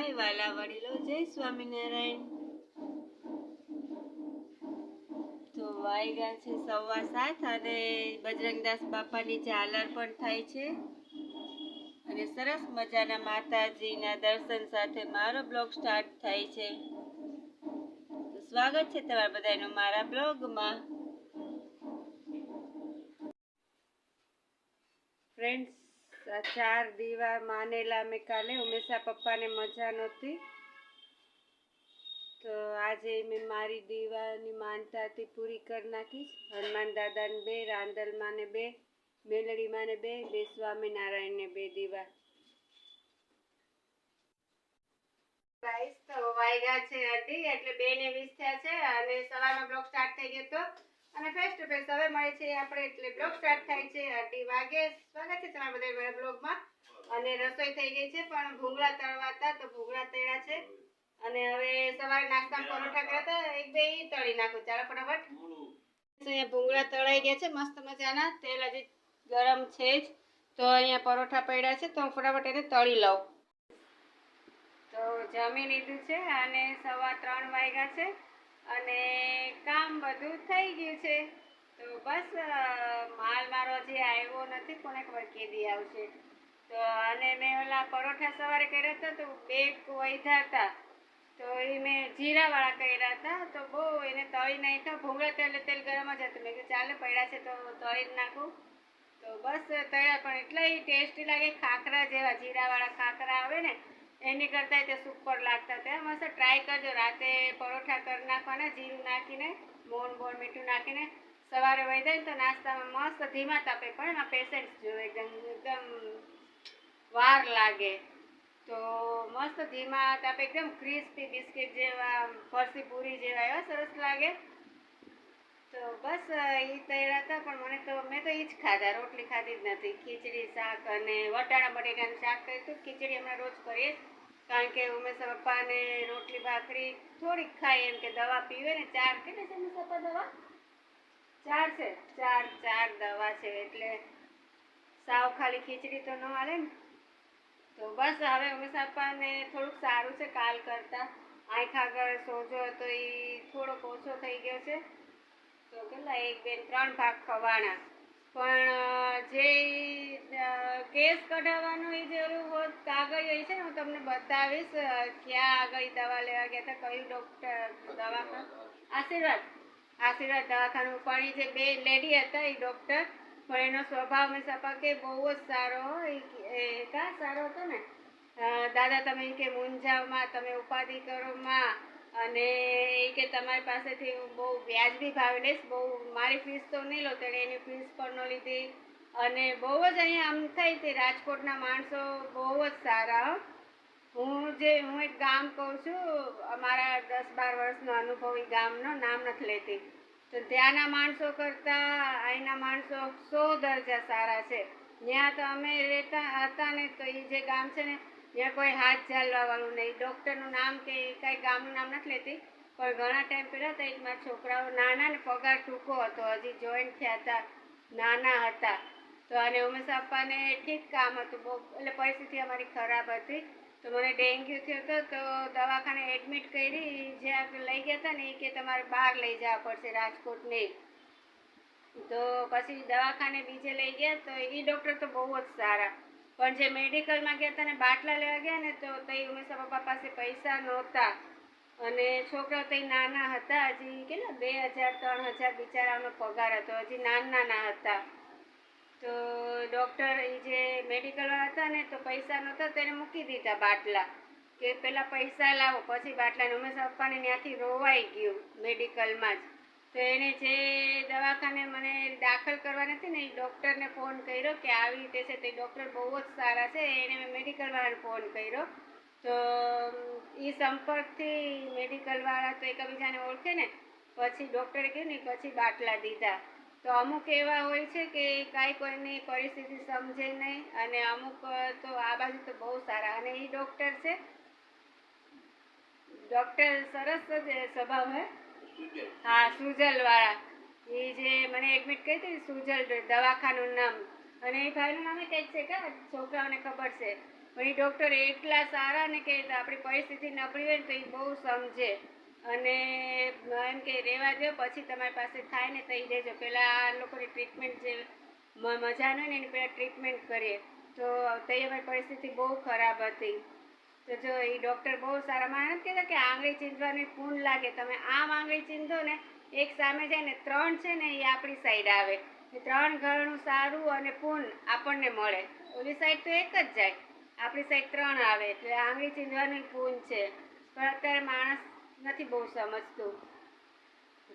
હાય વાલા વડીલો, જય સ્વામિનારાયણ। તો વાગ્યા છે 7:15 અને બજરંગદાસ બાપાની ઝાલર પણ થાય છે અને સરસ મજાના માતાજીના દર્શન સાથે મારો બ્લોગ સ્ટાર્ટ થાય છે। તો સ્વાગત છે તમારા બધાનું મારા બ્લોગમાં। ફ્રેન્ડ્સ, 4 દીવા માનેલા મેં કાલે ઉમેશા પપ્પાને મજા નહોતી, તો આજે મેં મારી દીવાની માનતાથી પૂરી કરી નાખી। હનુમાન દાદાને 2, રાંદલમાને 2, મેલડીમાને 2, સ્વામિનારાયણને 2 દીવા। ગાઈસ, તો વાગ્યા છે 2:30 એટલે 2:20 થયા છે અને સવારનો બ્લોગ સ્ટાર્ટ થઈ ગયો તો અને ફેસ ટુ ફેસ હવે મળે છે આપણે, એટલે બ્લોગ સ્ટાર્ટ થાય છે 2:30 વાગે। સ્વાગત છે તમારા બધા મારા બ્લોગમાં। અને રસોઈ થઈ ગઈ છે, પણ ભૂંગળા તળવા હતા તો ભૂંગળા તળ્યા છે અને હવે સવારે નાસ્તામાં પરોઠા કર્યા હતા, 1-2 તળી નાખું। ચાલો ફટાફટ। અહીંયા ભૂંગળા તળાઈ ગયા છે મસ્ત મજાના, તેલ હજી ગરમ છે જ, તો અહીંયા પરોઠા પડ્યા છે તો હું ફટાફટ એને તળી લઉં। તો જમી લીધું છે અને 3:15 વાગ્યા છે અને કામ બધું થઈ ગયું છે। તો બસ માલ મારો હજી આવ્યો નથી, કોને ખબર કેદી આવશે। તો અને મેં ઓલા પરોઠા સવારે કર્યા હતા તો 2 વધ્યા હતા, તો એ મેં જીરાવાળા કર્યા હતા, તો બહુ એને તળી નાખ્યા। ભૂંગળા તેલ ગરમ જ હતું, મેં કીધું ચાલે પડ્યા છે તો તળી જ નાખું। તો બસ તળ્યા, પણ એટલા ટેસ્ટી લાગે, ખાખરા જેવા જીરાવાળા ખાખરા આવે ને એની કરતાં તે સુપર લાગતા હતા। મસ્ત ટ્રાય કરજો, રાતે પરોઠા કરી નાખવાના જીરું નાખીને, મોણ મીઠું નાખીને, સવારે વહી જાય ને તો નાસ્તામાં મસ્ત ધીમા તાપે, પણ એમાં પેશન્સ જોઈએ, એકદમ વાર લાગે, તો મસ્ત ધીમા તાપે એકદમ ક્રિસ્પી બિસ્કિટ જેવા, ફરસી પૂરી જેવા એવા સરસ લાગે। તો બસ એ તળ્યા હતા, પણ મેં તો એ જ ખાધા, રોટલી ખાધી જ નથી। ખીચડી શાક અને વટાણા બટેટાનું શાક કર્યું હતું, ખીચડી હમણાં રોજ કરીએ, કારણ કે ઉમેશા પપ્પાને રોટલી ભાખરી થોડીક ખાય, એમ કે દવા પીવે ને 4 કેટલી છે ઉમેશા પપ્પા દવા? 4 છે, 4 દવા છે, એટલે સાવ ખાલી ખીચડી તો ન હાલે ને। તો બસ હવે ઉમેશા પપ્પાને થોડુંક સારું છે કાલ કરતાં, આંખ આગળ સોજો હતો એ થોડોક ઓછો થઈ ગયો છે, તો કેટલા 1, 2, 3 ભાગ ખવાના, પણ જે કેસ કઢાવવાનો એ જે ઓલું કાગળ હોય છે ને, હું તમને બતાવીશ ક્યાં આગળ દવા લેવા ગયા હતા, કયું ડૉક્ટર દવાખાનું, આશીર્વાદ દવાખાનું, પણ એ જે 2 લેડી હતા એ ડૉક્ટર, પણ એનો સ્વભાવ ઉમેશા પપ્પા કે બહુ જ સારો, સારો હતો ને, દાદા તમે કે મૂંઝાવમાં, તમે ઉપાધિ કરો માં, અને એ કે તમારી પાસેથી હું બહુ વ્યાજબી ભાવે લઈશ, બહુ મારી ફીસ તો નહીં લો, તેણે એની ફીસ પણ ન લીધી, અને બહુ જ અહીંયા આમ થાય તે રાજકોટના માણસો બહુ જ સારા। હું એક ગામ કહું છું, અમારા 10-12 વર્ષનો અનુભવ એ ગામનો, નામ નથી લેતી, તો ત્યાંના માણસો કરતાં અહીંના માણસો 100 દરજા સારા છે। ત્યાં તો અમે રહેતા હતા ને, તો એ જે ગામ છે ને ત્યાં કોઈ હાથ ઝાલવા વાળું નહીં। ડૉક્ટરનું નામ કે કાંઈ ગામનું નામ નથી લેતી, પણ ઘણા ટાઈમ પહેલાં તો મારા છોકરાઓ નાના ને પગાર ટૂંકો હતો, હજી જોઈન્ટ થયા હતા, નાના હતા, તો અને ઉમેશા પપ્પાને ઠીક કામ હતું બહુ, એટલે પરિસ્થિતિ અમારી ખરાબ હતી, તો મને ડેન્ગ્યુ થયો હતો, તો દવાખાને એડમિટ કરી, જ્યાં લઈ ગયા હતા ને એ કે તમારે બહાર લઈ જવા પડશે, રાજકોટ નહીં। તો પછી દવાખાને બીજે લઈ ગયા, તો એ ડૉક્ટર તો બહુ જ સારા, પણ જે મેડિકલમાં ગયા હતા ને બાટલા લેવા ગયા ને, તો એ ઉમેશા પપ્પા પાસે પૈસા નહોતા, અને છોકરાઓ તો નાના હતા, હજી કેટલા 2,000-3,000 બિચારાનો પગાર હતો, હજી નાના હતા, તો ડૉક્ટર એ જે મેડિકલવાળા હતા ને તો પૈસા નહોતા, તેને મૂકી દીધા બાટલા, કે પહેલાં પૈસા લાવો પછી બાટલાને। ઉમેશા પપ્પાને ત્યાંથી રોવાઈ ગયું મેડિકલમાં જ, તો એને જે દવાખાને મને દાખલ કરવાની હતી ને એ ડૉક્ટરને ફોન કર્યો કે આવી રીતે છે, તે ડૉક્ટર બહુ જ સારા છે, એને મેં મેડિકલવાળાને ફોન કર્યો, તો એ સંપર્કથી મેડિકલવાળા તો એકબીજાને ઓળખે ને, પછી ડૉક્ટરે કહ્યું ને પછી બાટલા દીધા। તો અમુક એવા હોય છે કે કાંઈ કોઈની પરિસ્થિતિ સમજે નહીં, અને અમુક તો આ બાજુ તો બહુ સારા, અને એ ડૉક્ટર છે, ડૉક્ટર સરસ જ સ્વભાવ હે, હા સુજલવાળા, એ જે મને એડમિટ કરી હતી સુજલ દવાખાનું નામ, અને એ ભાઈનું નામ કંઈક છે કે છોકરાઓને ખબર છે, પણ એ ડૉક્ટર એટલા સારા ને કે આપણી પરિસ્થિતિ નબળી હોય ને તો એ બહુ સમજે અને એમ કે રહેવા દો, પછી તમારી પાસે થાય ને તો એ દેજો. પહેલાં આ લોકોની ટ્રીટમેન્ટ જે મજા ન હોય ને એની પહેલાં ટ્રીટમેન્ટ કરીએ. તો તે અમારી પરિસ્થિતિ બહુ ખરાબ હતી. તો જો એ ડૉક્ટર બહુ સારા. મારે નથી કહેતા કે આંગળી ચીંધવાની પૂન લાગે. તમે આમ આંગળી ચીંધો ને, એક સામે જાય ને 3 છે ને એ આપણી સાઈડ આવે. 3 ઘણું સારું અને પૂન આપણને મળે. ઓલી સાઈડ તો એક જ જાય, આપણી સાઈડ 3 આવે. એટલે આંગળી ચીંધવાની પૂન છે. પણ અત્યારે માણસ નથી બહુ સમજતું.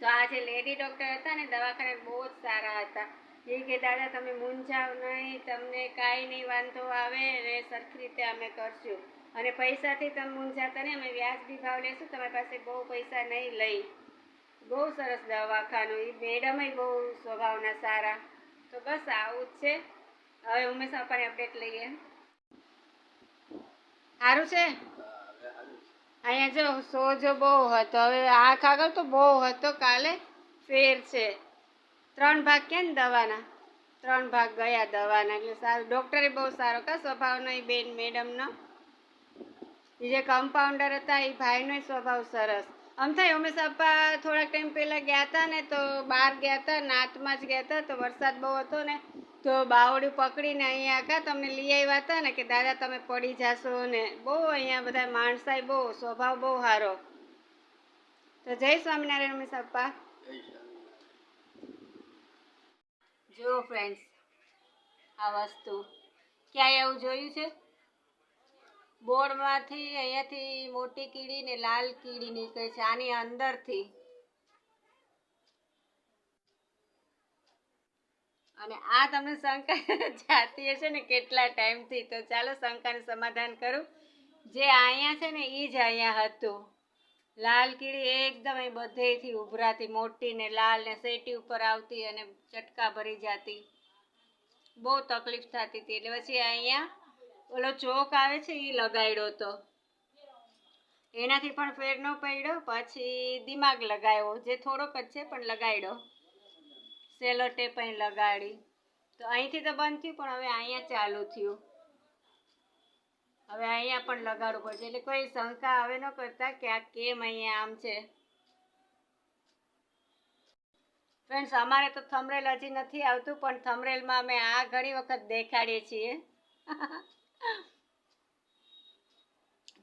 તો આ જે લેડી ડૉક્ટર હતા ને દવાખાને બહુ જ સારા હતા. એ કે દાદા તમે મૂંઝાવ નહીં, તમને કાંઈ નહીં વાંધો આવે ને સરખી રીતે અમે કરશું. અને પૈસાથી તમે મૂંઝાતા નહીં, અમે વ્યાજબી ભાવ લેશું, તમારી પાસે બહુ પૈસા નહીં લઈ. બહુ સરસ દવાખાનું. એ મેડમય બહુ સ્વભાવના સારા. તો બસ આવું જ છે. હવે ઉમેશ પપ્પાની અપડેટ લઈએ. સારું છે. અહીંયા જો સોજો બહુ હતો. હવે આંખ આગળ તો બહુ હતો. કાલે ફેર છે. 3 ભાગ કે ને દવાના, 3 ભાગ ગયા દવાના. એટલે સારું. ડૉક્ટરે બહુ સારો કા સ્વભાવનો એ બેન મેડમનો. એ જે કમ્પાઉન્ડર હતા એ ભાઈનો સ્વભાવ સરસ. આમ થાય ઉમેશ પપ્પા થોડાક ટાઈમ પહેલાં ગયા હતા ને તો બહાર ગયા હતા, નાતમાં જ ગયા હતા. તો વરસાદ બહુ હતો ને તો બાવડું પકડીને અહીંયા કા તમને લઈ આવ્યા હતા ને કે દાદા તમે પડી જાશો ને. બહુ અહીંયા બધા માણસાઈ બહુ, સ્વભાવ બહુ સારો. તો જય સ્વામિનારાયણ ઉમેશ પપ્પા. જો ફ્રેન્ડ્સ, આ વસ્તુ ક્યાંય એવું જોયું છે? બોર્ડમાંથી અહીંયાથી મોટી કીડી ને લાલ કીડી નીકળે છે આની અંદરથી. અને આ તમને શંકા જાતી હશે ને કેટલા ટાઈમથી. તો ચાલો શંકાનું સમાધાન કરું. જે અહીંયા છે ને એ જ અહીંયા હતું. લાલ કીડી એકદમ અહીં બધેથી ઉભરાતી, મોટી ને લાલ ને સેટી ઉપર આવતી અને ચટકા ભરી જતી. બહુ તકલીફ થતી હતી. એટલે પછી અહીંયા ઓલો ચોક આવે છે એ લગાડ્યો હતો. એનાથી પણ ફેર ન પડ્યો. પછી દિમાગ લગાવ્યો, જે થોડોક જ છે પણ લગાડ્યો. સેલો ટેપ અહીં લગાડી. તો અહીંથી તો બંધ થયું પણ હવે અહીંયા ચાલુ થયું. હવે અહીંયા પણ લગાડવું પડશે. એટલે કોઈ શંકા હવે ન કરતા કે આ કેમ અહીંયા આમ છે. ફ્રેન્ડ્સ, અમારે તો થંબનેલ હજી નથી આવતું પણ થંબનેલમાં અમે આ ઘણી વખત દેખાડીએ છીએ.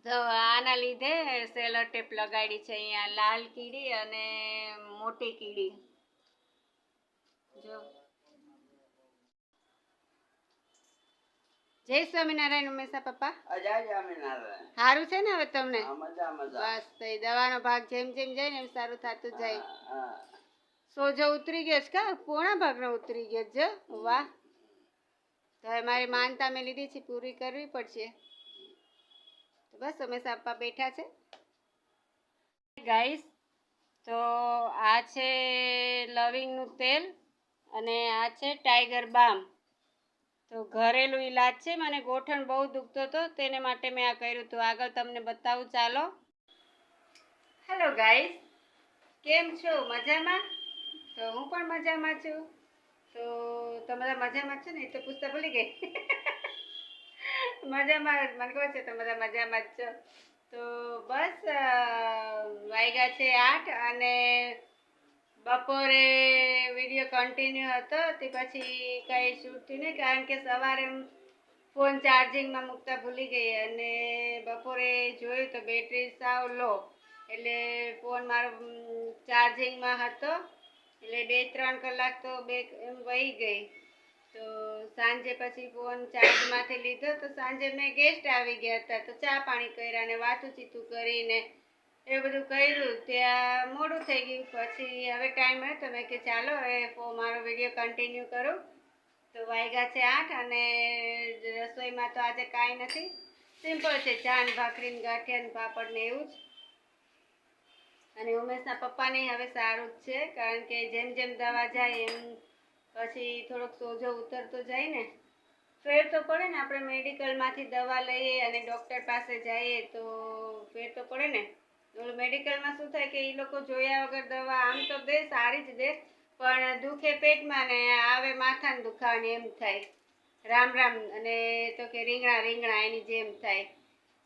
તો આના લીધે સેલો ટેપ લગાડી છે અહીંયા. લાલ કીડી અને મોટી કીડી. જો જય સ્વામિનારાયણ ઉમેશા પપ્પા. જય સ્વામિનારાયણ. સારું છે ને હવે તમને? મજા મજા. બસ તો એ દવાનો ભાગ જેમ જેમ જાય ને એમ સારું થતું જાય. સોજો ઉતરી ગયો છે કા? પોણા ભાગનો ઉતરી ગયો છે. વાહ. તો હવે મારી માનતા મેં લીધી છે, પૂરી કરવી પડશે. તો બસ ઉમેશા પપ્પા બેઠા છે. ગાઈસ, તો આ છે લવિંગનું તેલ અને આ છે ટાઈગર બામ. તો ઘરેલું ઈલાજ છે. મને ગોઠણ બહુ દુખતો હતો, તેને માટે મેં આ કર્યું હતું. આગળ તમને બતાવું. ચાલો. હેલો ગાઈસ, કેમ છો? મજામાં? તો હું પણ મજામાં છું. તો તમે મજામાં છો ને? એ તો પૂછતા ભૂલી ગઈ. મજામાં, મને ખબર છે તમે બધા મજામાં જ છો. તો બસ વાગ્યા છે 8 અને બપોરે વિડીયો કન્ટિન્યુ હતો. તે પછી કંઈ શૂટ થયું નહીં કારણ કે સવારે ફોન ચાર્જિંગમાં મૂકતા ભૂલી ગઈ અને બપોરે જોયું તો બેટરી સાવ લો. એટલે ફોન મારો ચાર્જિંગમાં હતો. એટલે 2-3 કલાક તો એમ વહી ગઈ. તો સાંજે પછી ફોન ચાર્જમાંથી લીધો. તો સાંજે મેં ગેસ્ટ આવી ગયા હતા તો ચા પાણી કર્યા અને વાતું ચીતું કરીને એ બધું કર્યું. ત્યાં મોડું થઈ ગયું. પછી હવે ટાઈમ મળે તો મેં કે ચાલો હવે મારો વિડીયો કન્ટિન્યુ કરું. તો વાગ્યા છે 8 અને રસોઈમાં તો આજે કાંઈ નથી. સિમ્પલ છે, ચા ને ભાખરી ને ગાંઠિયા ને પાપડ ને એવું જ. અને ઉમેશના પપ્પાને હવે સારું જ છે કારણ કે જેમ જેમ દવા જાય એમ પછી થોડોક સોજો ઉતરતો જાય ને. ફેર તો પડે ને. આપણે મેડિકલમાંથી દવા લઈએ અને ડૉક્ટર પાસે જઈએ તો ફેર તો પડે ને. મેડિકલમાં શું થાય કે એ લોકો જોયા વગર દવા આમ તો દે, સારી જ દે, પણ દુખે પેટમાં ને આવે માથાને દુખાવાની એમ થાય. રામ રામ. અને તો કે રીંગણા રીંગણા એની જેમ થાય.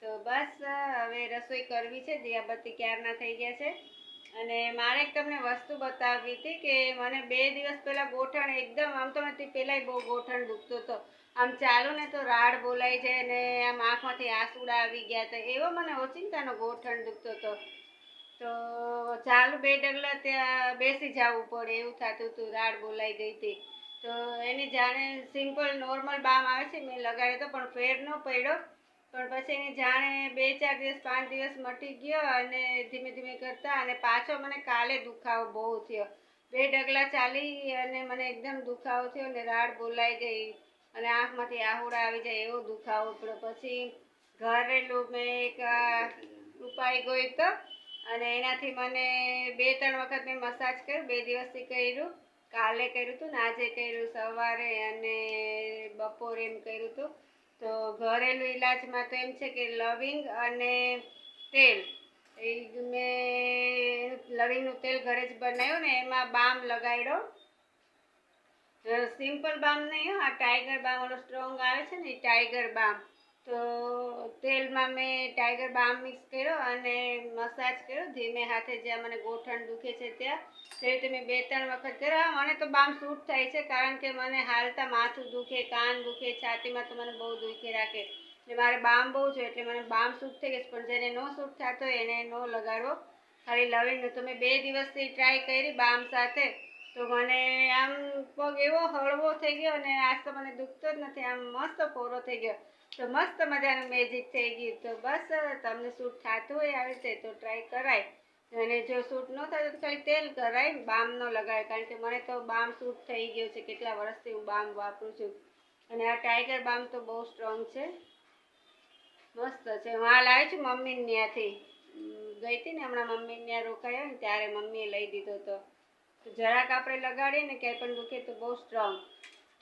તો બસ હવે રસોઈ કરવી છે. દિયાબત્તી ક્યારના થઈ ગયા છે. અને મારે એક તમને વસ્તુ બતાવવી હતી કે મને 2 દિવસ પહેલાં ગોઠણ એકદમ, આમ તો નથી, પહેલાંય બહુ ગોઠણ દુખતો હતો. આમ ચાલું ને તો રાડ બોલાઈ જાય ને આમ આંખમાંથી આંસુડા આવી ગયા હતા. એવો મને ઓચિંતાનો ગોઠણ દુખતો હતો. તો ચાલુ 2 ડગલા ત્યાં બેસી જવું પડે એવું થતું હતું, રાડ બોલાઈ ગઈ હતી. તો એની જાણે સિમ્પલ નોર્મલ બામ આવે છે, મેં લગાડ્યો હતો પણ ફેર ન પડ્યો. પણ પછી એની જાણે 2-4 દિવસ 5 દિવસ મટી ગયો અને ધીમે ધીમે કરતા અને પાછો મને કાલે દુખાવો બહુ થયો. 2 ડગલા ચાલી અને મને એકદમ દુખાવો થયો અને રાડ બોલાઈ ગઈ અને આંખમાંથી આહુડા આવી જાય એવો દુખાવો પડ્યો. પછી ઘરેલું મેં એક ઉપાય ગયો તો અને એનાથી મને 2-3 વખત મેં મસાજ કર્યું. 2 દિવસથી કર્યું, કાલે કર્યું હતું ને આજે કર્યું, સવારે અને બપોરે એમ કર્યું હતું. તો ઘરેલું ઈલાજમાં તો એમ છે કે લવિંગ અને તેલ, એ મેં લવિંગનું તેલ ઘરે જ બનાવ્યું ને એમાં બામ લગાડ્યો. સિમ્પલ બામ નહીં, આ ટાઈગર બામ, ઓલો સ્ટ્રોંગ આવે છે ને એ ટાઈગર બામ. તો તેલમાં મેં ટાઈગર બામ મિક્સ કર્યો અને મસાજ કર્યો ધીમે હાથે, જ્યાં મને ગોઠણ દુખે છે ત્યાં. તે રીતે મેં 2-3 વખત કર્યા. મને તો બામ સૂટ થાય છે કારણ કે મને હાલતા માથું દુખે, કાન દુખે, છાતીમાં તો મને બહુ દુખે રાખે. એટલે મારે બામ બહુ છે એટલે મને બામ સૂટ થઈ ગઈ. પણ જેને ન સૂટ થતો હોય એને ન લગાડવો, ખાલી લવિંગનું. તો મેં 2 દિવસથી ટ્રાય કરી બામ સાથે. તો મને આમ પગ એવો હળવો થઈ ગયો અને આજ તો મને દુખતો જ નથી, આમ મસ્ત ફોરો થઈ ગયો. તો મસ્ત મજાનું મેજિક થઈ ગયું. તો બસ તમને સૂટ થતું હોય આવી રીતે તો ટ્રાય કરાય. અને જો સૂટ ન થાય તો ખાલી તેલ કરાય, બામ ન લગાય. કારણ કે મને તો બામ સૂટ થઈ ગયો છે, કેટલા વર્ષથી હું બામ વાપરું છું. અને આ ટાઈગર બામ તો બહુ સ્ટ્રોંગ છે, મસ્ત છે. હું આ લાવી છું મમ્મીને ત્યાંથી, ગઈ હતી ને હમણાં મમ્મીને ત્યાં રોકાયા ને ત્યારે મમ્મીએ લઈ દીધો હતો. તો જરાક આપણે લગાડીએ ને ક્યાંય પણ દુખે તો બહુ સ્ટ્રોંગ.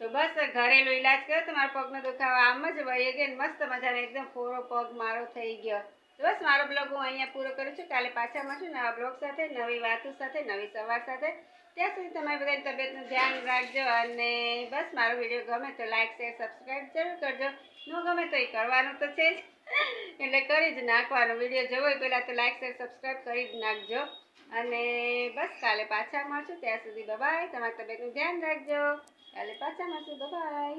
તો બસ ઘરેલું ઈલાજ કર્યો તો મારા પગનો દુખાવો આમ જ વહી ગયો. મસ્ત મજાનો એકદમ ફોરો પગ મારો થઈ ગયો. તો બસ મારો બ્લોગ હું અહીંયા પૂરો કરું છું. કાલે પાછા મળશું નવા બ્લોગ સાથે, નવી વાતો સાથે, નવી સવાર સાથે. ત્યાં સુધી તમારી બધાની તબિયતનું ધ્યાન રાખજો. અને બસ મારો વિડીયો ગમે તો લાઈક, શેર, સબસ્ક્રાઈબ જરૂર કરજો. ન ગમે તો એ કરવાનું તો છે જ, એટલે કરી જ નાખવાનું. વિડીયો જોવો એ પહેલાં તો લાઈક, શેર, સબસ્ક્રાઈબ કરી જ નાખજો. અને બસ કાલે પાછા મળશું. ત્યાં સુધી બાય. તમારી તબિયતનું ધ્યાન રાખજો. કાલે પાછા મળશું. બાય.